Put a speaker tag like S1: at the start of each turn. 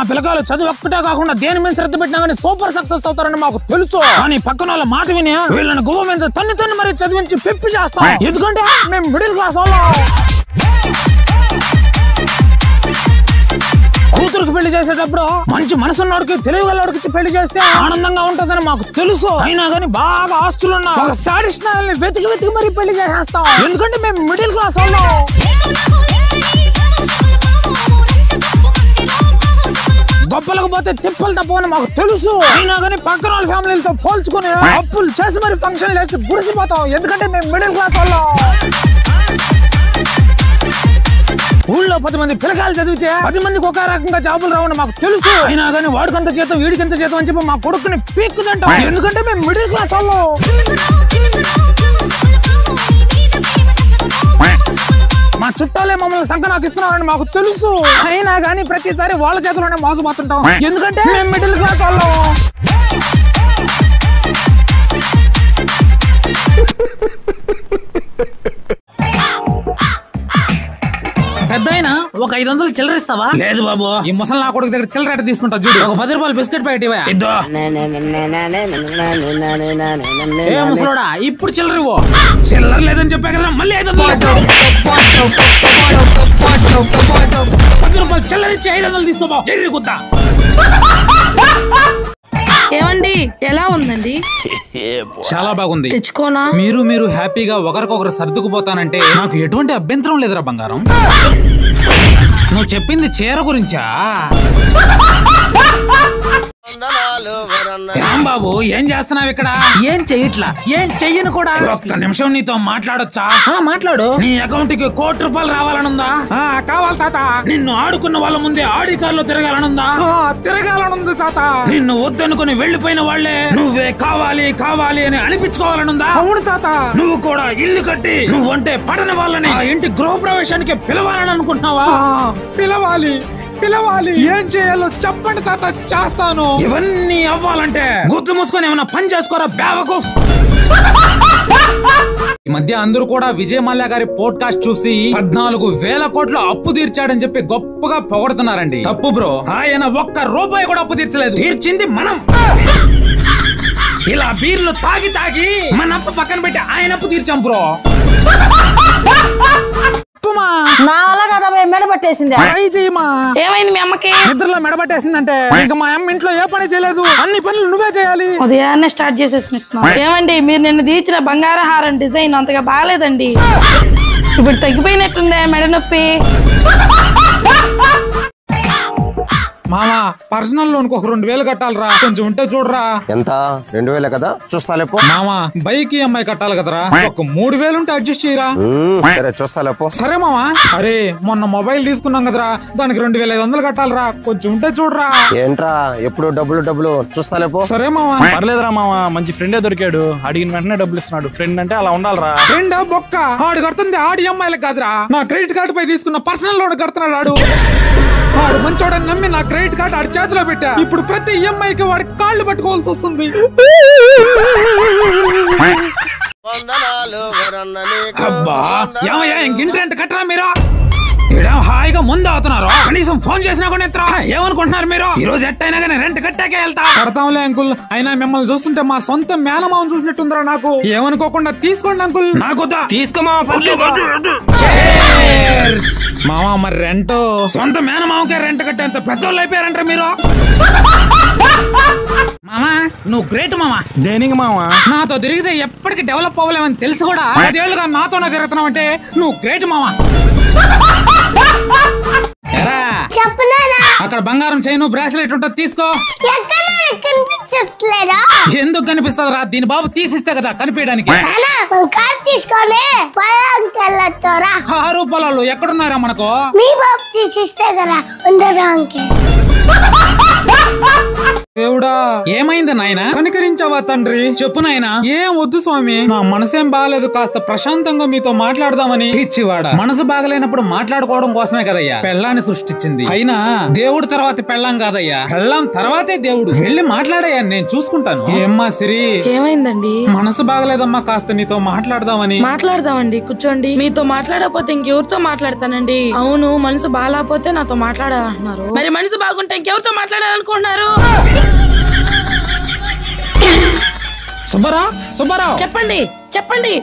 S1: పిల్లకాయలు చదువు ఒక్కటే కాకుండా దేని మీద శ్రద్ధ పెట్టినా కానీ సూపర్ సక్సెస్ అవుతారని మాకు తెలుసు. కానీ పక్కన వాళ్ళ మాట విని వీళ్ళని గువ్వ మీద తన్ని మరి చదివించి పెప్పి చేస్తాం. ఎందుకంటే మేము మిడిల్ క్లాస్ వాళ్ళం. కూతురుకి పెళ్లి చేసేటప్పుడు మంచి మనసున్నోడికి తెలివిగలవాడికి పెళ్లి చేస్తే ఆనందంగా ఉంటుందని మాకు తెలుసు. అయినా గానీ బాగా ఆస్తులున్న ఒక సాడిస్ట్ నాయల్ని వెతికి మరి పెళ్లి చేసేస్తాం. ఎందుకంటే మేము మిడిల్ క్లాస్ వాళ్ళం. గొప్పలకు పోతే తిప్పలు తప్పని మాకు తెలుసు. అయినా గానీ పక్కన వాళ్ళ ఫ్యామిలీలతో పోల్చుకుని అప్పులు చేసి మరి ఫంక్షన్ చేసి గుడిసిపోతాం. ఎందుకంటే మేము మిడిల్ క్లాస్ వాళ్ళం. ఊళ్ళో 10 మంది పిల్లకాయలు చదివితే 10 మందికి ఒక రకంగా జాబులు రావని మాకు తెలుసు. అయినా కానీ వాడికంత చేతం వీడికంత చేతం అని చెప్పి మా కొడుకుని పీక్కుదంటాం. ఎందుకంటే మేము మిడిల్ క్లాస్ వాళ్ళం. మా చుట్టాలే మమ్మల్ని సంకనాకి ఇస్తున్నారని మాకు తెలుసు. అయినా కానీ ప్రతిసారి వాళ్ళ చేతిలోనే మోసపోతుంటాం. ఎందుకంటే మేము మిడిల్ క్లాస్ వాళ్ళం. పెద్దయినా ఒక 500 చిల్లర ఇస్తావా? లేదు బాబు, ఈ ముసలి నా కొడుకు దగ్గర చిల్లర తీసుకుంటా చూడు. ఒక 10 రూపాయలు బిస్కెట్ ప్యాకెట్ ఇవ్వ. ఏ ముసలోడా, ఇప్పుడు చిల్లర ఇవ్వు. చిల్లర లేదని చెప్పా కదా, మళ్ళీ 500 10 రూపాయలు చిల్లర ఇచ్చి 500 తీసుకోబో. ఎదురు కుత్తా.
S2: ఏమండి, ఎలా ఉందండి?
S1: చాలా బాగుంది.
S2: తెచ్చుకోనా?
S1: మీరు హ్యాపీగా ఒకరికొకరు సర్దుకుపోతానంటే నాకు ఎటువంటి అభ్యంతరం లేదురా బంగారం. నువ్వు చెప్పింది చీర గురించా? రాంబాబు, ఏం చేస్తున్నావు ఇక్కడ? ఏం చెయ్యట్లా, ఏం చెయ్యను కూడా. ఒక్క నిమిషం నీతో మాట్లాడొచ్చా? మాట్లాడు. నీ అకౌంట్ కి 1 కోటి రూపాయలు రావాలనుందా? కావాలి తాత. నిన్ను ఆడుకున్న వాళ్ళ ముందే ఆడి కార్లో తిరగాలనుందా? తిరగాలనుంది తాత. నిన్ను వద్దనుకుని వెళ్లిపోయిన వాళ్లే నువ్వే కావాలి అని అనిపించుకోవాలనుందా? అవును తాత. నువ్వు కూడా ఇల్లు కట్టి నువ్వంటే పడని వాళ్ళని ఆ ఇంటి గృహప్రవేశానికి పిలవాలని అనుకుంటున్నావా? పిలవాలి. ఏం చేయాలో చెప్పండి తాత, చేస్తాను. ఇవన్నీ అవ్వాలంటే గుర్తు మూసుకొని ఏమన్నా పని చేసుకోరా బేవకూఫ్. ఈ మధ్య అందరూ కూడా విజయ్ మల్య గారి పోడ్కాస్ట్ చూసి 14,000 కోట్ల అప్పు తీర్చాడని చెప్పి గొప్పగా పొగడుతున్నారండి. తప్పు బ్రో, ఆయన 1 రూపాయి కూడా అప్పు తీర్చలేదు. తీర్చింది మనం. ఇలా బీర్లు తాగి మన అప్పు పక్కన పెట్టి ఆయన అప్పు తీర్చాం బ్రో.
S2: నా వల్ల కదా మెడబట్టేసింది. ఏమైంది మీ అమ్మకి?
S1: నిద్రలో మెడబట్టేసిందంటే ఇంకా మా అమ్మ ఇంట్లో ఏ పని చేయలేదు, అన్ని పనులు నువ్వే చేయాలి.
S2: ఉదయాన్నే స్టార్ట్ చేసేసినట్టున్నా. ఏమండి, మీరు నిన్ను తీర్చిన బంగార హారం డిజైన్ అంతగా బాగాలేదండి. ఇప్పుడు తగ్గిపోయినట్టుందే మెడ నొప్పి.
S1: మామా, పర్సనల్ లోన్ ఒక 2,000 కట్టాలరా, కొంచెం ఉంటే చూడరా.
S3: ఎంత? 2,000 కదా, చూస్తాలేపో.
S1: మామా, బైక్ EMI కట్టాలి కదరా, ఒక 3,000 ఉంటే అడ్జస్ట్ చేయరా.
S3: సరే, చూస్తాలేపో.
S1: సరే మామా. అరే, మొన్న మొబైల్ తీసుకున్నాం కదరా, దానికి 2,500 కట్టాలరా, కొంచెం ఉంటే చూడరా.
S3: ఏంట్రా ఎప్పుడు డబ్బులు చూస్తాలేపో.
S1: సరే మామా.
S4: పర్లేదురా మామా, మంచి ఫ్రెండే దొరికాడు. అడిగిన వెంటనే డబ్బులు ఇస్తున్నాడు. ఫ్రెండ్ అంటే అలా ఉండాలరా.
S1: ఫ్రెండ్ బొక్క, ఆడు కడుతుంది ఆడి EMI కాదురా, నా క్రెడిట్ కార్డు పై తీసుకున్న పర్సనల్ లోన్ కడుతున్నాడు ఆడు. వాడు మంచోడని నమ్మి నా క్రెడిట్ కార్డు ఆడి చేతిలో పెట్టా. ఇప్పుడు ప్రతి EMIకి వాడి కాళ్ళు పట్టుకోవాల్సి వస్తుంది. అబ్బా, ఏమయ్యా ఇంకింటి కట్టరా మీరు? హాయిగా ముందు అవుతున్నారు, కనీసం ఫోన్ చేసినా కూడా ఎత్తరా. ఏమనుకుంటున్నారు మీరు? ఈ రోజు ఎట్టయినా కానీ రెంట్ కట్టాకే వెళ్తా. కడతాంలే అంకుల్, అయినా మిమ్మల్ని చూస్తుంటే మా సొంత మేనమావని చూసినట్టుందిరా నాకు. ఏమనుకోకుండా తీసుకోండి అంకుల్. నాకు తీసుకోమా. మామా, మరి రెంట్ సొంత మేనమావకే రెంట్ కట్టేంత పెద్దోళ్ళు అయిపోయారంటారు మీరు. మామా, నువ్వు గ్రేట్ మామా.
S4: దేనికి మామా?
S1: నాతో తిరిగితే ఎప్పటికి డెవలప్ అవ్వలేమని తెలుసు కూడా 10 ఏళ్ళుగా నాతోనే తిరుగుతున్నావు అంటే నువ్వు గ్రేట్ మామా. అక్కడ బంగారం చైను బ్రాస్లెట్ ఉంటుంది, తీసుకో. ఎందుకు కనిపిస్తుందిరా? దీని బాబు తీసిస్తే కదా కనిపించడానికి. 6 పొలాలు ఎక్కడున్నారా మనకు? దేవుడా ఏమైంది నాయనా? కనికరించావా తండ్రి? చెప్పు నాయనా. ఏం వద్దు స్వామి, నా మనసేం బాగాలేదు, కాస్త ప్రశాంతంగా మీతో మాట్లాడదామని. పిచ్చివాడా, మనసు బాగలేనప్పుడు మాట్లాడుకోవడం కోసమే కదయ్యా పెళ్ళాన్ని సృష్టించింది. అయినా దేవుడు తర్వాత పెళ్ళాం కాదయ్యా, పెళ్ళాం తర్వాతే దేవుడు. వెళ్ళి మాట్లాడయ్యా, నేను చూసుకుంటాను. ఏమ్మా సిరి?
S2: ఏమైందండి?
S1: మనసు బాగలేదమ్మా, కాస్త నీతో మాట్లాడదామని.
S2: మాట్లాడదామండి, కూర్చోండి. మీతో మాట్లాడకపోతే ఇంకెవరితో మాట్లాడతానండి? అవును, మనసు బాగాలేకపోతే నాతో మాట్లాడాలంటున్నారు. మరి మనసు బాగుంటే ఇంకెవరితో మాట్లాడాలనుకుంటున్నారు?
S1: సుబ్బారావు, సుబ్బారావు
S2: చెప్పండి చెప్పండి.